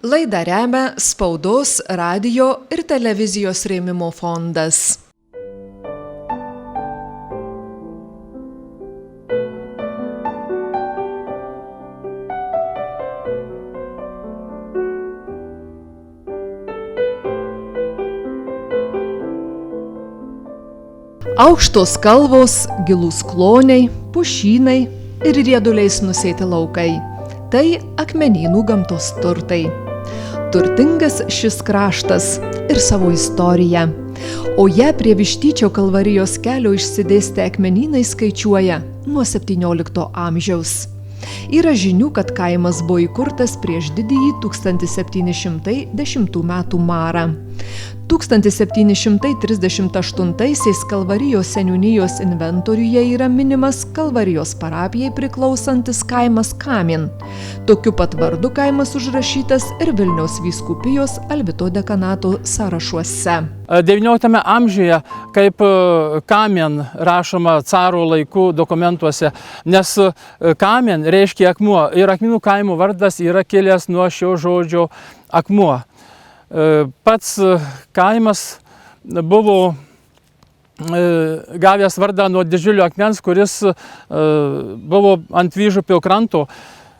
Laidą remia Spaudos, radijo ir televizijos rėmimo fondas. Aukštos kalvos, gilūs kloniai, pušynai ir rieduliais nusėti laukai. Tai Akmenynų gamtos turtai. Turtingas šis kraštas ir savo istorija. O ją prie Vištyčio Kalvarijos kelio išsidėstę akmenynai skaičiuoja nuo 17 amžiaus. Yra žinių, kad kaimas buvo įkurtas prieš didįjį 1710 metų marą. 1738-aisiais Kalvarijos seniūnijos inventoriuje yra minimas Kalvarijos parapijai priklausantis kaimas Kamin. Tokiu pat vardu kaimas užrašytas ir Vilniaus vyskupijos Alvito dekanato sąrašuose. XIX amžiuje kaip Kamin rašoma caro laikų dokumentuose, nes Kamin reiškia akmuo ir Akmenų kaimo vardas yra kilęs nuo šio žodžio akmuo. Pats kaimas buvo gavęs vardą nuo didžiulio akmens, kuris buvo ant Vyžupio kranto.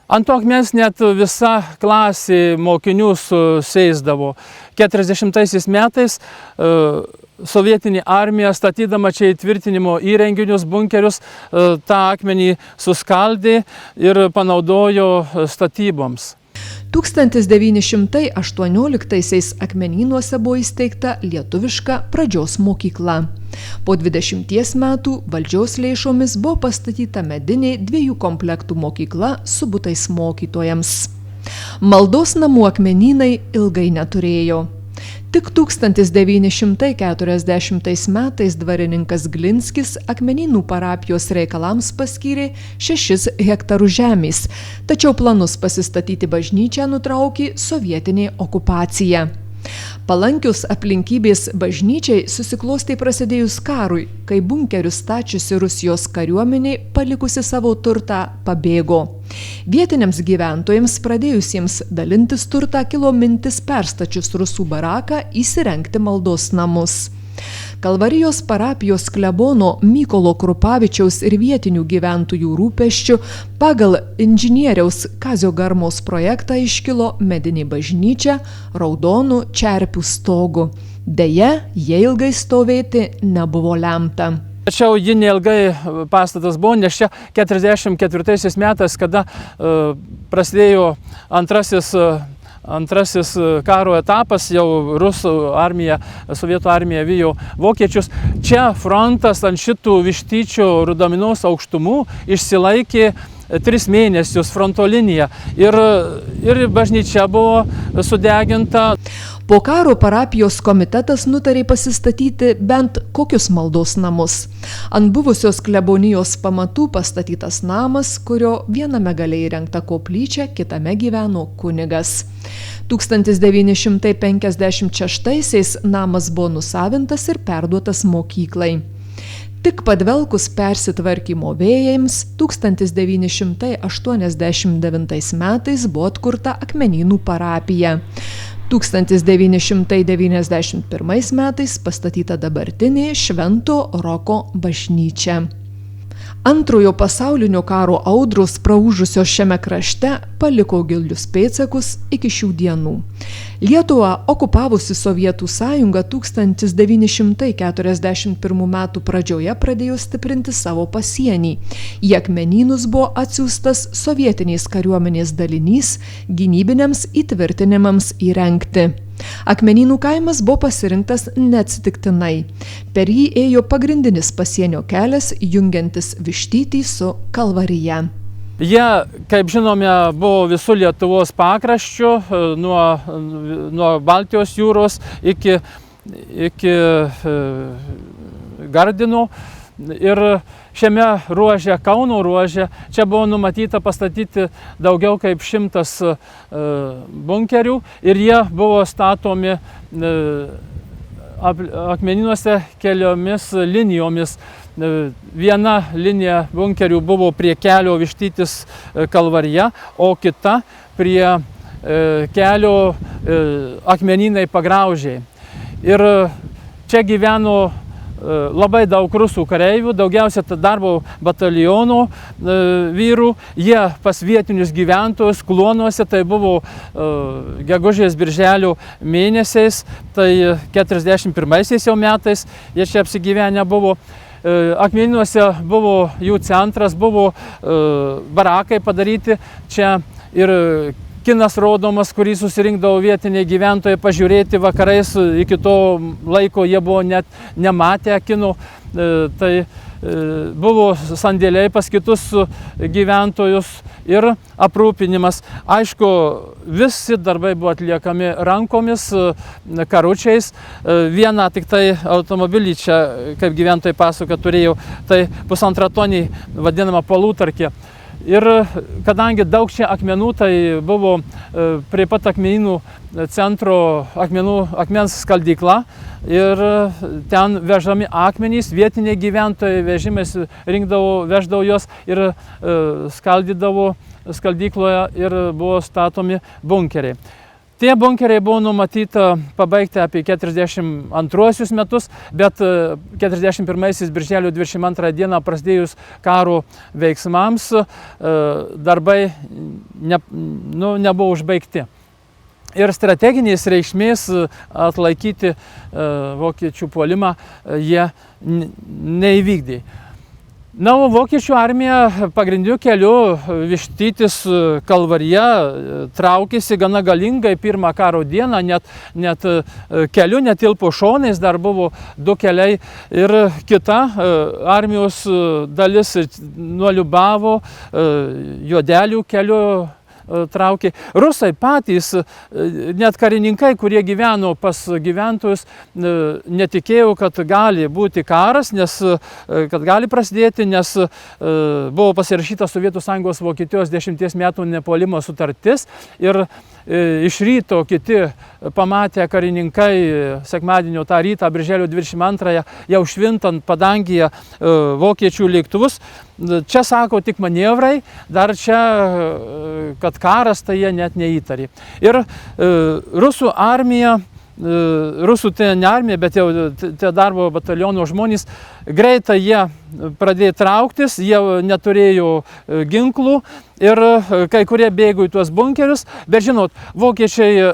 Ant to akmens net visa klasė mokinių susėsdavo. 40 metais sovietinė armija, statydama čia įtvirtinimo įrenginius, bunkerius, tą akmenį suskaldė ir panaudojo statyboms. 1918-aisiais Akmenynuose buvo įsteigta lietuviška pradžios mokykla. Po 20 metų valdžios lėšomis buvo pastatyta medinė 2 komplektų mokykla su butais mokytojams. Maldos namų Akmenynai ilgai neturėjo. Tik 1940 metais dvarininkas Glinskis Akmenynų parapijos reikalams paskyrė 6 hektarų žemės, tačiau planus pasistatyti bažnyčią nutraukė sovietinė okupacija. Palankios aplinkybės bažnyčiai susiklostė prasidėjus karui, kai bunkerius stačiusi Rusijos kariuomenė palikusi savo turtą pabėgo. Vietiniams gyventojams pradėjusiems dalintis turtą kilo mintis perstačius rusų baraką įsirengti maldos namus. Kalvarijos parapijos klebono Mykolo Krupavičiaus ir vietinių gyventojų rūpesčių pagal inžinieriaus Kazio Garmos projektą iškilo medinė bažnyčia raudonų čerpių stogu. Deja, jie ilgai stovėti nebuvo lemta. Tačiau ji neilgai pastatas buvo, nes čia 44 metais, kada prasidėjo antrasis karo etapas, jau rusų armija, sovietų armija vijo vokiečius. Čia frontas ant šitų Vištyčio Rudaminos aukštumų išsilaikė 3 mėnesius fronto liniją ir bažnyčia buvo sudeginta. Po karo parapijos komitetas nutarė pasistatyti bent kokius maldos namus. Ant buvusios klebonijos pamatų pastatytas namas, kurio viename gale įrengta koplyčia, kitame gyveno kunigas. 1956-aisiais namas buvo nusavintas ir perduotas mokyklai. Tik padvelkus persitvarkymo vėjams 1989 metais buvo atkurta Akmenynų parapija. 1991 metais pastatyta dabartinė Švento Roko bažnyčia. Antrojo pasaulinio karo audros praūžusios šiame krašte paliko gilius pėdsakus iki šių dienų. Lietuvą okupavusi Sovietų sąjunga 1941 metų pradžioje pradėjo stiprinti savo pasienį. Į Akmenynus buvo atsiųstas sovietinės kariuomenės dalinys gynybiniams įtvirtinimams įrengti. Akmenynų kaimas buvo pasirinktas neatsitiktinai. Per jį ėjo pagrindinis pasienio kelias, jungiantis Vištytį su Kalvarija. Jie, kaip žinome, buvo visų Lietuvos pakraščių, nuo Baltijos jūros iki Gardino. Ir šiame ruože, Kauno ruože, čia buvo numatyta pastatyti daugiau kaip 100 bunkerių ir jie buvo statomi Akmenynuose keliomis linijomis. Viena linija bunkerių buvo prie kelio Vištytis Kalvarija, o kita prie kelio akmenynai pagraužiai. Ir čia gyveno labai daug rusų kareivių, daugiausia darbo batalionų vyrų. Jie pas vietinius gyventojus kluonuose, tai buvo gegužės birželio mėnesiais, tai 41 jau metais jie čia apsigyvenę buvo. Akmenynuose buvo jų centras, buvo barakai padaryti čia ir kinas rodomas, kurį susirinkdavo vietiniai gyventojai pažiūrėti vakarais. Iki to laiko jie buvo net nematę kino. Tai buvo sandėliai pas kitus gyventojus ir aprūpinimas. Aišku, visi darbai buvo atliekami rankomis, karučiais. Vieną tik tai automobilį čia, kaip gyventojai pasakoja, turėjau, tai 1,5 tonį vadinama palūtarkė. Ir kadangi daug čia akmenų, tai buvo prie pat akmenynų centro akmens skaldykla ir ten vežami akmenys, vietiniai gyventojai vežimais rinkdavo, veždavo juos ir skaldydavo skaldykloje ir buvo statomi bunkeriai. Tie bunkeriai buvo numatyta pabaigti apie 42 metus, bet 41 birželio 22 dieną prasidėjus karo veiksmams darbai nebuvo užbaigti. Ir strateginės reikšmės atlaikyti vokiečių puolimą jie neįvykdė. Na, o vokiečių armija pagrindiniu keliu Vištytis-Kalvarija traukėsi gana galingai pirmą karo dieną, net keliu netilpo šonais, dar buvo 2 keliai ir kita armijos dalis nuo Liubavo, Juodelių keliu traukė. Rusai patys, net karininkai, kurie gyveno pas gyventojus, netikėjo, kad gali būti karas, kad gali prasidėti, nes buvo pasirašyta Sovietų Sąjungos Vokietijos 10 metų nepuolimo sutartis ir iš ryto kiti pamatė karininkai sekmadienio tą rytą, birželio 22, jau švintant padangyje vokiečių lėktuvus. Čia sako tik manevrai, dar čia, kad karas, tai jie net neįtarė. Ir rusų armija, rusų tai ne armija, bet jau tie darbo bataliono žmonės, greitai jie pradėjo trauktis, jie neturėjo ginklų ir kai kurie bėgo į tuos bunkerius, bet žinot, vokiečiai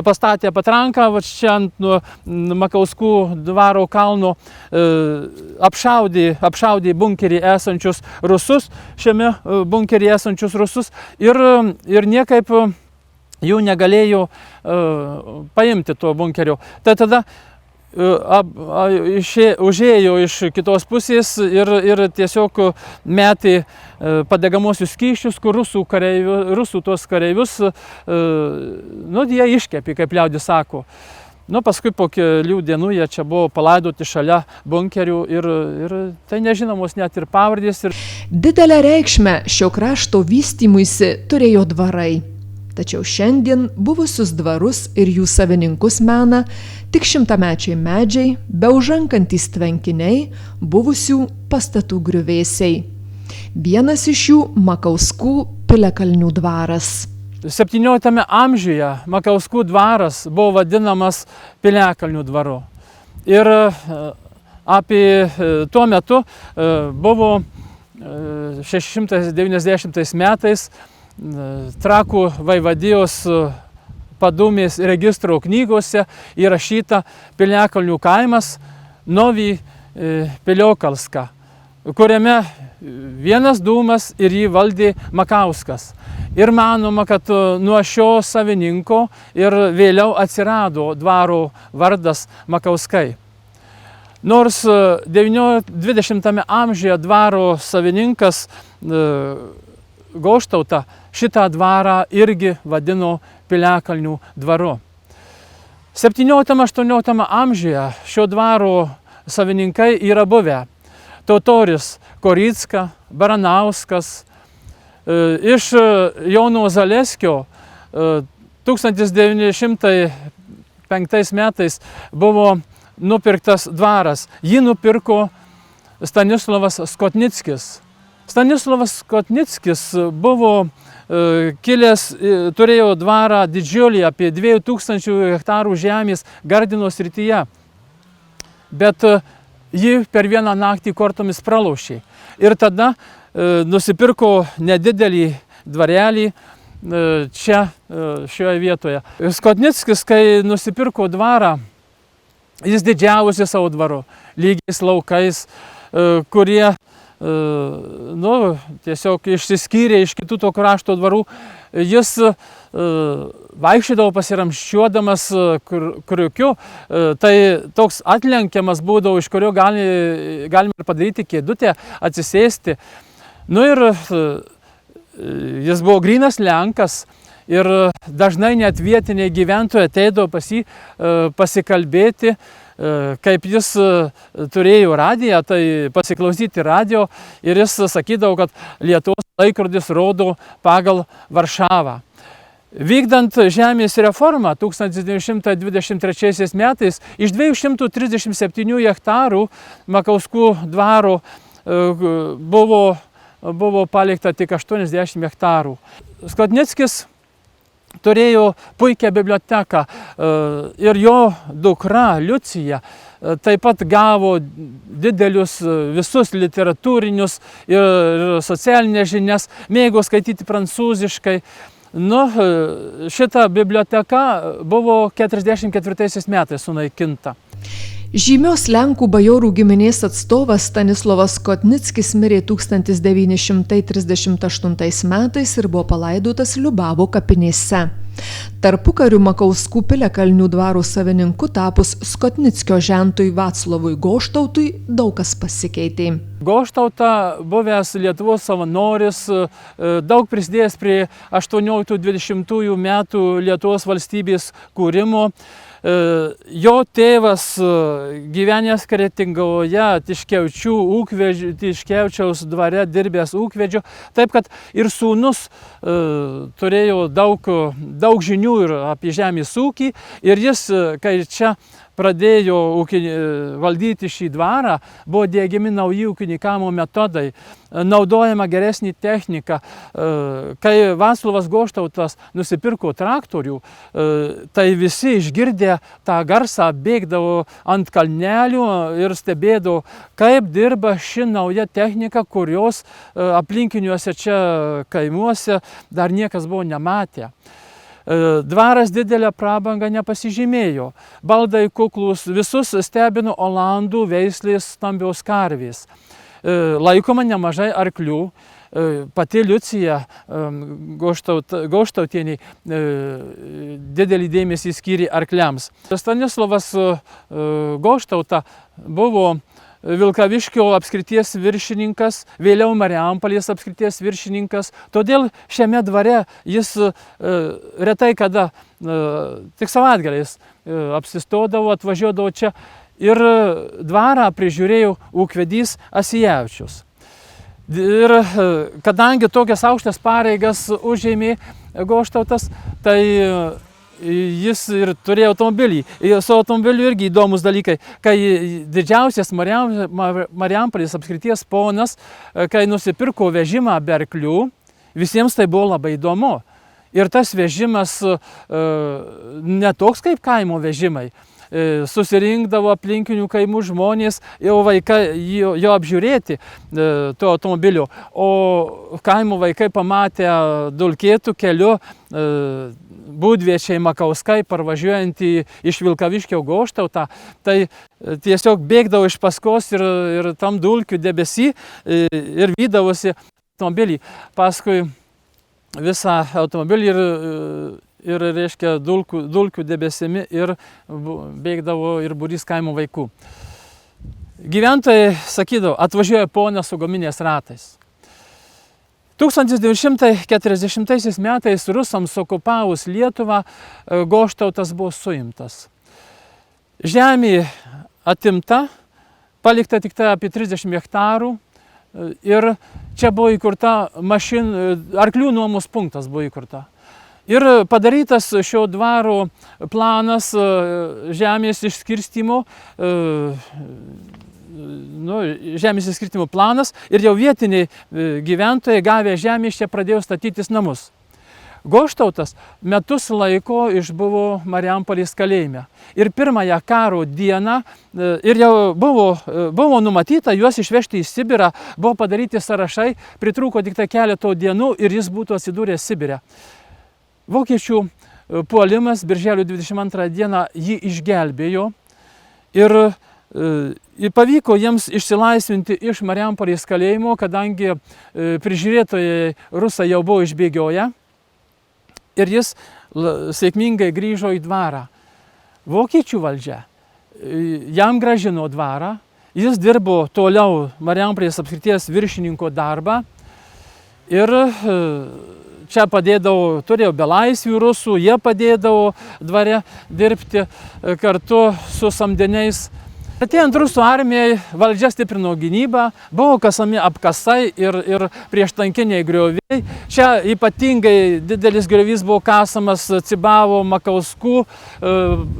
pastatė patranką, va čia ant nuo Makauskų dvaro kalno, apšaudė bunkerį esančius rusus, šiame bunkerį esančius rusus ir niekaip jų negalėjo paimti to bunkerio. Tai tada užėjo iš kitos pusės ir tiesiog metė padegamosius skysčius, kur rusų tuos kareivius, jie iškepė, kaip liaudis sako. Paskui po kelių dienų jie čia buvo palaidoti šalia bunkerių ir tai nežinomos net ir pavardės. Didelę reikšmę šio krašto vystymuisi turėjo dvarai. Tačiau šiandien buvusius dvarus ir jų savininkus mena tik šimtamečiai medžiai, beužankantys tvenkiniai, buvusių pastatų griuvėsiai. Vienas iš jų Makauskų piliakalnių dvaras. 17 amžiuje Makauskų dvaras buvo vadinamas piliakalnių dvaru. Ir apie tuo metu buvo 690 metais Trakų vaivadijos Padumės registro knygose įrašyta Piliakalnių kaimas Novy Piliokalska, kuriame vienas dūmas ir jį valdė Makauskas. Ir manoma, kad nuo šio savininko ir vėliau atsirado dvaro vardas Makauskai. Nors 20 amžiuje dvaro savininkas Goštauta šitą dvarą irgi vadino Piliakalnių dvaru. 17-18 amžiuje šio dvaro savininkai yra buvę Totoris Koricka, Baranauskas. Iš Jono Zaleskio 1905 metais buvo nupirktas dvaras. Jį nupirko Stanislovas Skotnickis. Stanislovas Skotnickis buvo kilęs, turėjo dvarą didžiulį, apie 2000 hektarų žemės Gardino srityje. Bet ji per vieną naktį kortomis pralaušė. Ir tada nusipirko nedidelį dvarelį čia, šioje vietoje. Skotnickis, kai nusipirko dvarą, jis didžiavosi savo dvaru, lygiais laukais, kurie tiesiog išsiskyrė iš kitų to krašto dvarų. Jis vaikščiodavo pasiramščiuodamas kriukiu, tai toks atlenkiamas būdavo, iš kurio galima padaryti kėdutę, atsisėsti. Ir jis buvo grynas lenkas ir dažnai net vietiniai gyventojai ateidavo pas jį pasikalbėti, kaip jis turėjo radiją, tai pasiklausyti radio, ir jis sakydavo, kad Lietuvos laikrodis rodo pagal Varšavą. Vykdant žemės reformą 1923 metais iš 237 hektarų Makauskų dvaro buvo palikta tik 80 hektarų. Skotnickis turėjo puikią biblioteką ir jo dukra Liucija taip pat gavo didelius visus literatūrinius ir socialinės žinias, mėgo skaityti prancūziškai. Šita biblioteka buvo 1944 metais sunaikinta. Žymios Lenkų bajorų giminės atstovas Stanislovas Skotnickis mirė 1938 metais ir buvo palaidotas Liubavo kapinėse. Tarpukariu Makauskų piliakalnių dvaro savininku tapus Skotnickio žentui Vaclovui Goštautui daug kas pasikeitė. Goštauta, buvęs Lietuvos savanoris, daug prisidėjęs prie 18-20 metų Lietuvos valstybės kūrimo. Jo tėvas gyvenęs Kretingavoje, Tiškevičiaus dvare dirbęs ūkvedžiu, taip kad ir sūnus turėjo daug žinių ir apie žemės ūkį, ir jis, kai čia pradėjo valdyti šį dvarą, buvo diegiami nauji ūkininkavimo metodai, naudojama geresnė technika. Kai Vaclovas Goštautas nusipirko traktorių, tai visi išgirdę tą garsą bėgdavo ant kalnelių ir stebėdavo, kaip dirba ši nauja technika, kurios aplinkiniuose čia kaimuose dar niekas buvo nematę. Dvaras didelę prabangą nepasižymėjo. Baldai kuklūs, visus stebino olandų veislės stambios karvės. Laikoma nemažai arklių. Pati Liucija Goštautienė didelį dėmesį skyrė arkliams. Stanislovas Goštauta buvo Vilkaviškio apskrities viršininkas, vėliau Marijampolės apskrities viršininkas. Todėl šiame dvare jis retai kada, tik savaitgaliais, apsistodavo, atvažiuodavo čia, ir dvarą prižiūrėjo ūkvedys Asijevičius. Ir kadangi tokias aukštas pareigas užėmė Goštautas, tai jis ir turėjo automobilį. Su automobiliu irgi įdomus dalykai. Kai didžiausias Marijampolės apskrities ponas, kai nusipirko vežimą be arklių, visiems tai buvo labai įdomu. Ir tas vežimas ne toks kaip kaimo vežimai. Susirinkdavo aplinkinių kaimų žmonės, jau vaikai jo apžiūrėti to automobilio. O kaimo vaikai pamatę dulkėtų keliu būdviečiai Makauskai, parvažiuojantį iš Vilkaviškio Goštautą, tai tiesiog bėgdavo iš paskos ir tam dulkių debesį ir vydavosi automobilį. Paskui visą automobilį ir reiškia dulkių debesimi ir bėgdavo ir būrys kaimo vaikų. Gyventojai sakydavo, atvažiuoja ponas su guminės ratais. 1940 metais rusams okupavus Lietuvą, Goštautas buvo suimtas. Žemė atimta, palikta tik tai apie 30 hektarų, ir čia buvo įkurta arklių nuomos punktas buvo įkurta. Ir padarytas šio dvaro planas žemės išskirstymo, planas, ir jau vietiniai gyventojai gavę žemės čia pradėjo statytis namus. Goštautas metus laiko išbuvo Marijampolės kalėjime. Ir pirmąją karo dieną ir jau buvo numatyta juos išvežti į Sibirą, buvo padaryti sąrašai, pritrūko tik tai keleto dienų ir jis būtų atsidūręs Sibire. Vokiečių puolimas birželio 22 dieną jį išgelbėjo ir pavyko jiems išsilaisvinti iš Marijampolės kalėjimo, kadangi prižiūrėtojai rusai jau buvo išbėgioję. Ir jis sėkmingai grįžo į dvarą. Vokiečių valdžia jam grąžino dvarą, jis dirbo toliau Marijampolės apskrities viršininko darbą ir čia padėdavo, turėjo belaisvių rusų, jie padėdavo dvare dirbti kartu su samdiniais. Atėjant rusų armijai, valdžia stiprino gynybą, buvo kasami apkasai ir prieštankiniai grioviai. Čia ypatingai didelis griovys buvo kasamas Cibavo, Makauskų,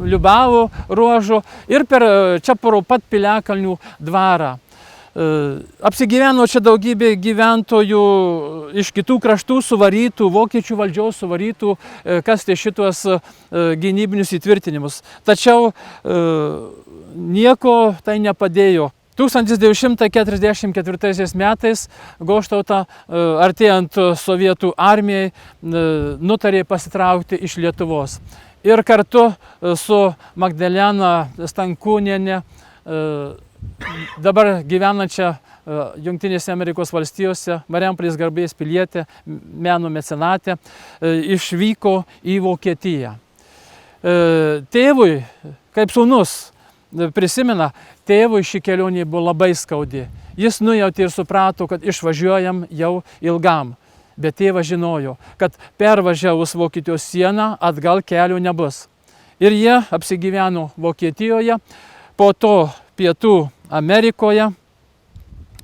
Liubavo ruožų ir čia pro pat Piliakalnių dvarą. Apsigyveno čia daugybė gyventojų iš kitų kraštų suvarytų, vokiečių valdžios suvarytų, kasti šitos gynybinius įtvirtinimus. Tačiau nieko tai nepadėjo. 1944 metais Goštautą, artėjant sovietų armijai, nutarė pasitraukti iš Lietuvos. Ir kartu su Magdalena Stankūnienė, dabar gyvenančia Jungtinėse Amerikos valstijose, Marijampolės garbės pilietė, meno mecenatė, išvyko į Vokietiją. Tėvui, kaip sūnus, prisimena, tėvui ši kelionė buvo labai skaudi. Jis nujautė ir suprato, kad išvažiuojam jau ilgam. Bet tėvas žinojo, kad pervažiavus Vokietijos sieną atgal kelio nebus. Ir jie apsigyveno Vokietijoje, po to Pietų Amerikoje,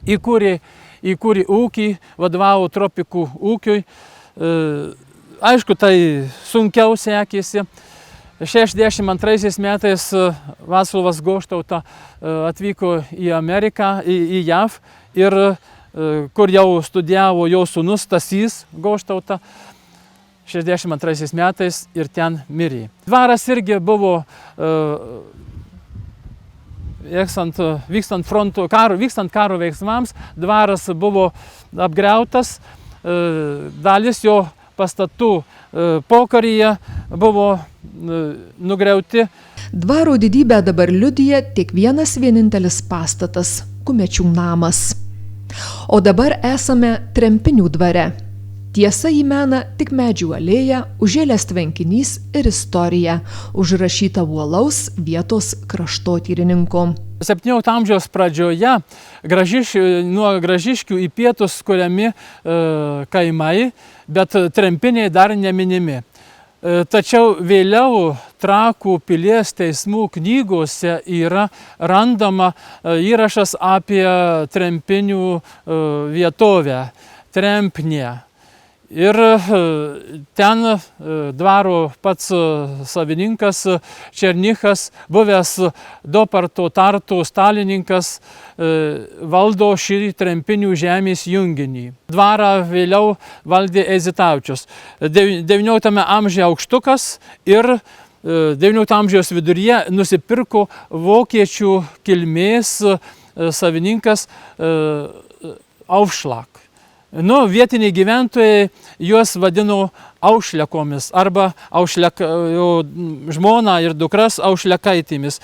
įkūrė ūkį, vadovavo tropikų ūkiui. Aišku, tai sunkiau sekėsi. 62 metais Vaclovas Goštauta atvyko į Ameriką, į JAV, ir kur jau studijavo jo sūnus Stasys Goštauta 62 metais ir ten mirė. Dvaras irgi buvo vykstant karo veiksmams, dvaras buvo apgriautas, dalis jo pastatų pokaryje buvo nugriauti. Dvaro didybę dabar liudija tik vienintelis pastatas – Kumečių namas. O dabar esame Trempinių dvare. Tiesa jį mena tik medžių alėja, užžėlęs tvenkinys ir istorija, užrašyta uolaus vietos kraštotyrininko. 17 amžiaus pradžioje nuo Gražiškių į pietus kuriami kaimai, bet Trempiniai dar neminimi. Tačiau vėliau Trakų pilies teismų knygose yra randama įrašas apie Trempinių vietovę, Trempnė. Ir ten dvaro pats savininkas Černychas, buvęs Doparto Tarto stalininkas, valdo šį Trempinių žemės junginį. Dvarą vėliau valdė Ezitavičius. 19 amžiuje aukštukas ir 19 amžiaus viduryje nusipirko vokiečių kilmės savininkas Aufschlag. Vietiniai gyventojai juos vadino Aušlekomis arba žmona ir dukras Aušlekaitėmis.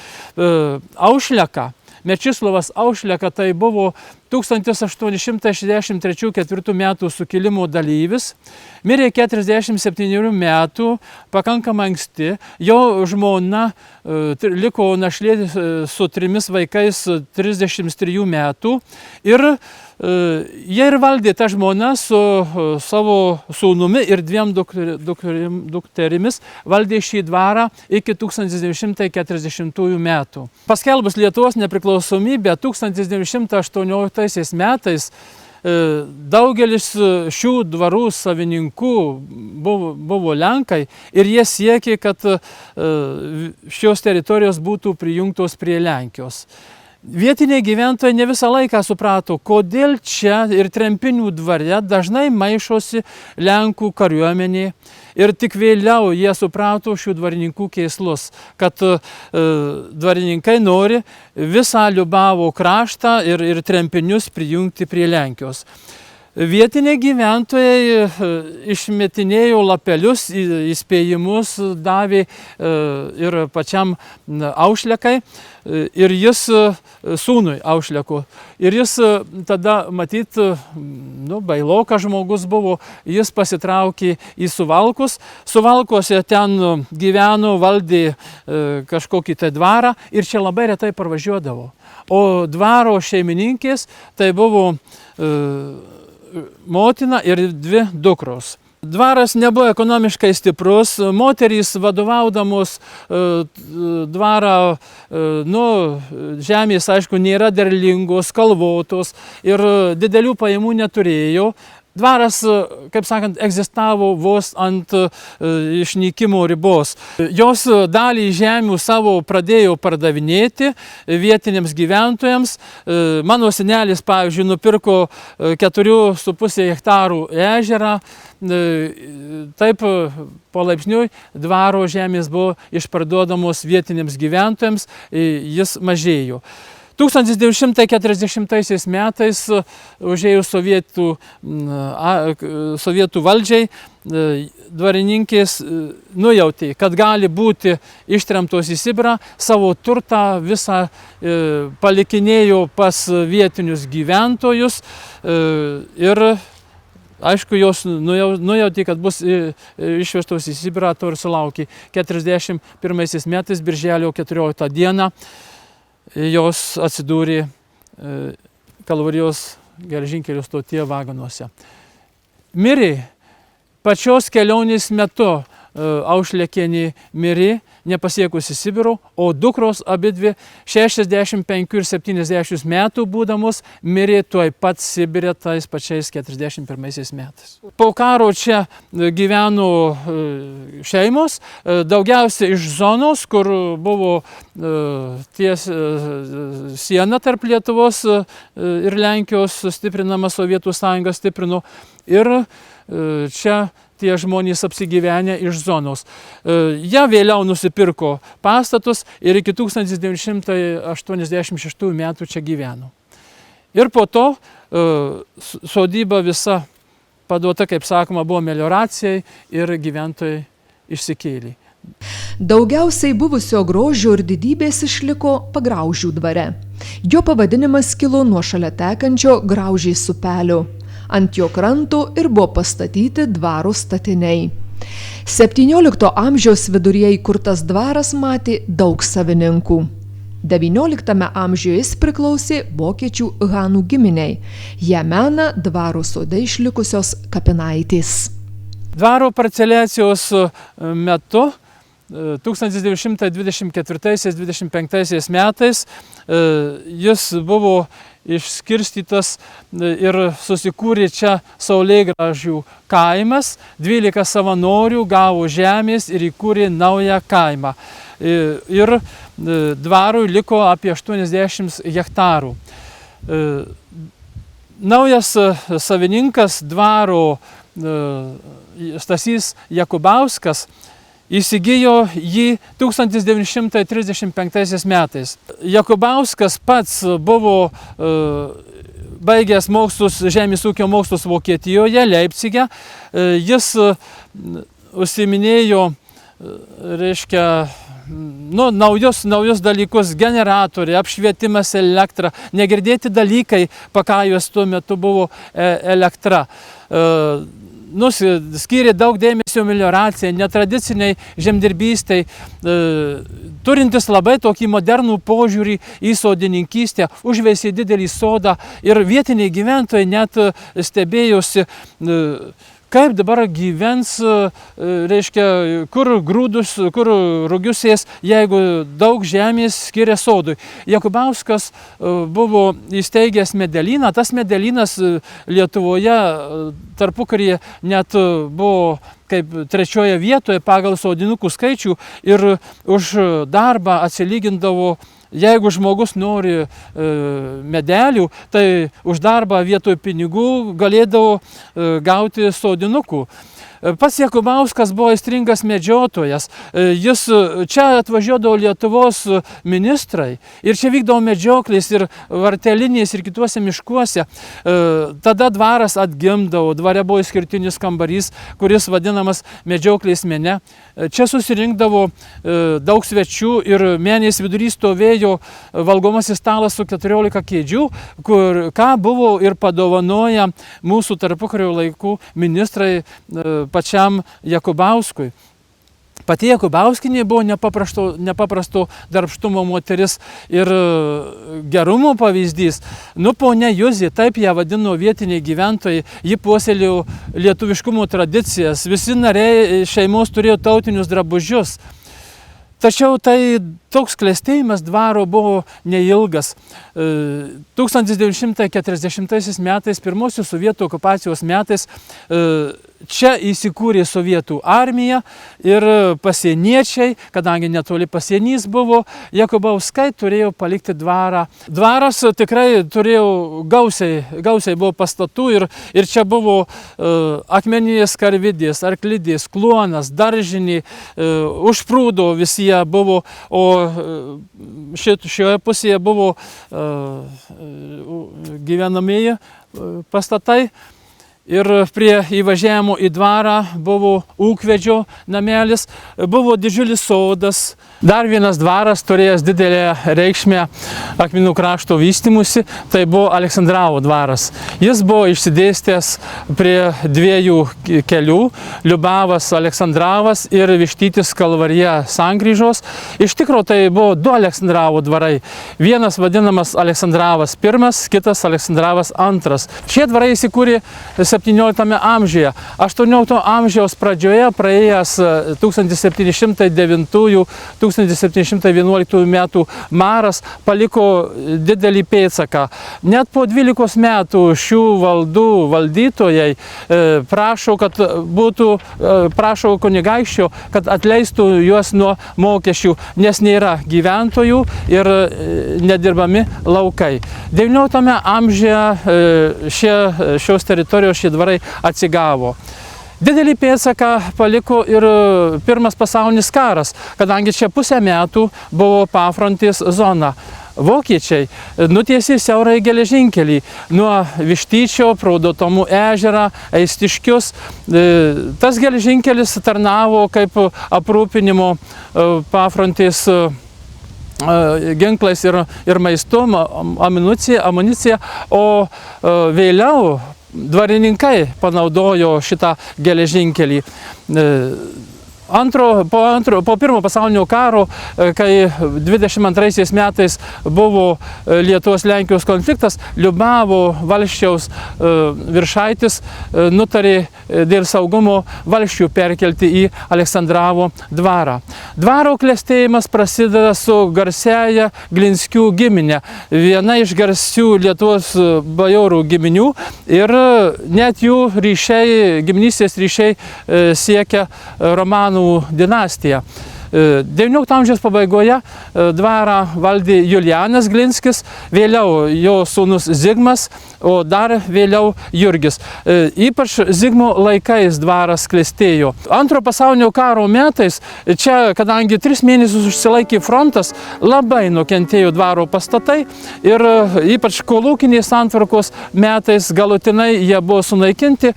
Aušleka, Mečislovas Aušleka, tai buvo 1863–4 metų sukilimo dalyvis, mirė 47 metų, pakankamai anksti, jo žmona liko našlė su 3 vaikais 33 metų ir jie ir valdė tą žmoną su savo sūnumi ir 2 dukterimis, valdė šį dvarą iki 1940 metų. Paskelbus Lietuvos nepriklausomybę 1918 metais daugelis šių dvarų savininkų buvo Lenkai ir jie siekė, kad šios teritorijos būtų prijungtos prie Lenkijos. Vietiniai gyventojai ne visą laiką suprato, kodėl čia ir Trempinių dvare dažnai maišosi Lenkų kariuomenė Ir tik vėliau jie suprato šių dvarininkų kėslus, kad dvarininkai nori visą Liubavo kraštą ir trempinius prijungti prie Lenkijos. Vietiniai gyventojai išmetinėjo lapelius, įspėjimus davė ir pačiam Aušlekai ir jis sūnui Aušleku. Ir jis tada, matyt, bailokas žmogus buvo, jis pasitraukė į Suvalkus. Suvalkuose ten gyveno, valdė kažkokį tai dvarą ir čia labai retai parvažiuodavo. O dvaro šeimininkės tai buvo motina ir 2 dukros. Dvaras nebuvo ekonomiškai stiprus, moterys vadovaudamos dvarą, žemės, aišku, nėra derlingos, kalvotos ir didelių pajamų neturėjo. Dvaras, kaip sakant, egzistavo vos ant išnykimo ribos. Jos dalį žemių savo pradėjo pardavinėti vietiniams gyventojams. Mano senelis, pavyzdžiui, nupirko 4,5 hektarų ežerą. Taip palaipsniui dvaro žemės buvo išparduodamos vietiniams gyventojams, jis mažėjo. 1940 metais užėjus sovietų valdžiai, dvarininkės nujautė, kad gali būti ištremtos į Sibirą, savo turtą visą palikinėjo pas vietinius gyventojus ir aišku, jos nujautė, kad bus išvežtos į Sibirą, to ir sulaukė. 1941 metais, birželio 14 dieną, jos atsidūrė Kalvarijos geležinkelio stotyje vagonuose. Mirė pačios kelionės metu, Aušlekienė mirė, nepasiekusi Sibiro, o dukros abidvi 65 ir 70 metų būdamos mirė tuoj pat Sibire tais pačiais 41 metais. Po karo čia gyveno šeimos, daugiausia iš zonos, kur buvo siena tarp Lietuvos ir Lenkijos stiprinama, Sovietų sąjunga stiprino, ir čia tie žmonės apsigyvenę iš zonos. Jie vėliau nusipirko pastatus ir iki 1986 metų čia gyveno. Ir po to sodyba visa paduota, kaip sakoma, buvo melioracijai ir gyventojai išsikėlė. Daugiausiai buvusio grožio ir didybės išliko Pagraužių dvare. Jo pavadinimas kilo nuo šalia tekančio Graužės upelio. Ant jo kranto ir buvo pastatyti dvaro statiniai. 17 amžiaus viduryje įkurtas dvaras matė daug savininkų. 19 amžiuje jis priklausė vokiečių Hanų giminiai. Ją mena dvaro sode išlikusios kapinaitės. Dvaro parceliacijos metu 1924–25 metais jis buvo išskirstytas ir susikūrė čia Saulėgrąžių kaimas. 12 savanorių gavo žemės ir įkūrė naują kaimą. Ir dvarui liko apie 80 hektarų. Naujas savininkas dvaro Stasys Jakubauskas įsigijo jį 1935 metais. Jakubauskas pats buvo baigęs žemės ūkio mokslus Vokietijoje, Leipcige. Jis užsiiminėjo, naujus dalykus, generatoriai, apšvietimas, elektra, negirdėti dalykai, pakajus tuo metu buvo elektra. Skyrė daug dėmesio melioracijai, netradiciniai žemdirbystei, turintis labai tokį modernų požiūrį į sodininkystę, užveisė didelį sodą ir vietiniai gyventojai net stebėjosi, kaip dabar gyvens, kur grūdus, kur rugius sės, jeigu daug žemės skiria sodui. Jakubauskas buvo įsteigęs medelyną. Tas medelynas Lietuvoje tarpukaryje net buvo kaip 3 vietoje pagal sodinukų skaičių ir už darbą atsilygindavo. Jeigu žmogus nori medelių, tai už darbą vietoj pinigų galėdavo gauti sodinukų. Pats Jakubauskas buvo aistringas medžiotojas. Jis čia atvažiuodavo Lietuvos ministrai ir čia vykdavo medžioklės ir vartelinės ir kituose miškuose. Tada dvaras atgimdavo, dvare buvo išskirtinis kambarys, kuris vadinamas medžioklės mene. Čia susirinkdavo daug svečių ir menės vidury stovėjo valgomasis stalas su 14 kėdžių, ką buvo ir padovanoję mūsų tarpukario laikų ministrai pačiam Jakubauskui. Pati Jakubauskienė buvo nepaprasto darbštumo moteris ir gerumo pavyzdys. Ponia Juzė, taip ją vadino vietiniai gyventojai, ji puoselėjo lietuviškumo tradicijas, visi nariai šeimos turėjo tautinius drabužius. Tačiau tai toks klestėjimas dvaro buvo neilgas. 1940 metais, pirmosios sovietų okupacijos metais, čia įsikūrė sovietų armija ir pasieniečiai, kadangi netoli pasienys buvo, Jakubauskai turėjo palikti dvarą. Dvaras tikrai turėjo gausiai buvo pastatų ir čia buvo akmeninės karvidės, arklidės, kluonas, daržiniai, užprūdo visi jie buvo, o šioje pusėje buvo gyvenamieji pastatai. Ir prie įvažiavimo į dvarą buvo ūkvedžio namelis, buvo didžiulis sodas. Dar vienas dvaras turėjęs didelę reikšmę Akmenų krašto vystymusi, tai buvo Aleksandravo dvaras. Jis buvo išsidėstęs prie dviejų kelių, Liubavas Aleksandravas ir Vištytis Kalvarija sankryžos. Iš tikro tai buvo du Aleksandravo dvarai. Vienas vadinamas Aleksandravas I, kitas Aleksandravas II. Šie dvarai įsikūrė 17 amžiuje. 18 amžiaus pradžioje praėjęs 1709-1711 metų maras paliko didelį pėdsaką. Net po 12 metų šių valdų valdytojai prašo kunigaikščio, kad atleistų juos nuo mokesčių, nes nėra gyventojų ir nedirbami laukai. 19 amžiuje šios teritorijos šie dvarai atsigavo. Didelį pėdsaką paliko ir Pirmas pasaulinis karas, kadangi čia pusę metų buvo pafrontės zona. Vokiečiai nutiesė siaurai geležinkelį nuo Vištyčio pro Dotomų ežerą, Aistiškius. Tas geležinkelis tarnavo kaip aprūpinimo pafrontės ginklais ir maistu, amunicija, o vėliau dvarininkai panaudojo šitą geležinkelį. Po Pirmo pasaulinio karo, kai 22 metais buvo Lietuvos-Lenkijos konfliktas, Liubavo valsčiaus viršaitis nutarė dėl saugumo valsčių perkelti į Aleksandravo dvarą. Dvaro klestėjimas prasideda su garsiaja Glinskių giminė, viena iš garsių Lietuvos bajorų giminių, ir net jų giminystės ryšiai siekia Romanų dinastiją. 19 amžiaus pabaigoje dvarą valdė Julianas Glinskis, vėliau jo sūnus Zigmas, o dar vėliau Jurgis. Ypač Zigmo laikais dvaras klestėjo. Antro pasaulinio karo metais, čia, kadangi 3 mėnesius užsilaikė frontas, labai nukentėjo dvaro pastatai ir ypač kolūkinės santvarkos metais galutinai jie buvo sunaikinti.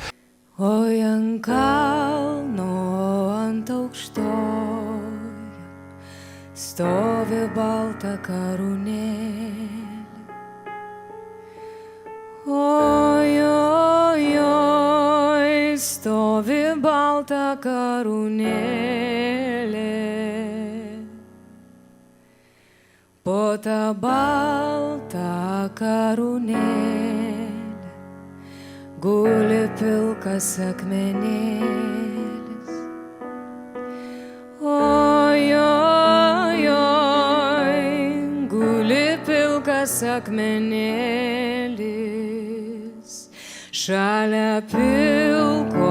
Oi ant kalno, ant aukštojo, stovi balta karūnėlė. Oi, oi, oi, stovi balta karūnėlė. Po tą baltą karūnėlę guli pilkas akmenėlis. Oi, oi, oi, guli pilkas akmenėlis. Šalia pilko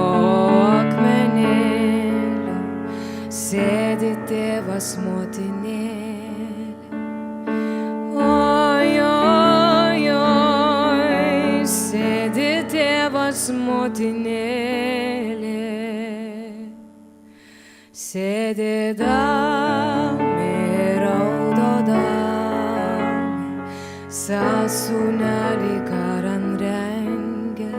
akmenėlio sėdi tėvas motinėlė. Motinėlė. sėdami raudodami, sąsūnelį karan rengia.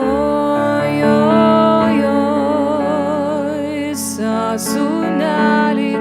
Oi, oi, oi, sąsūnelį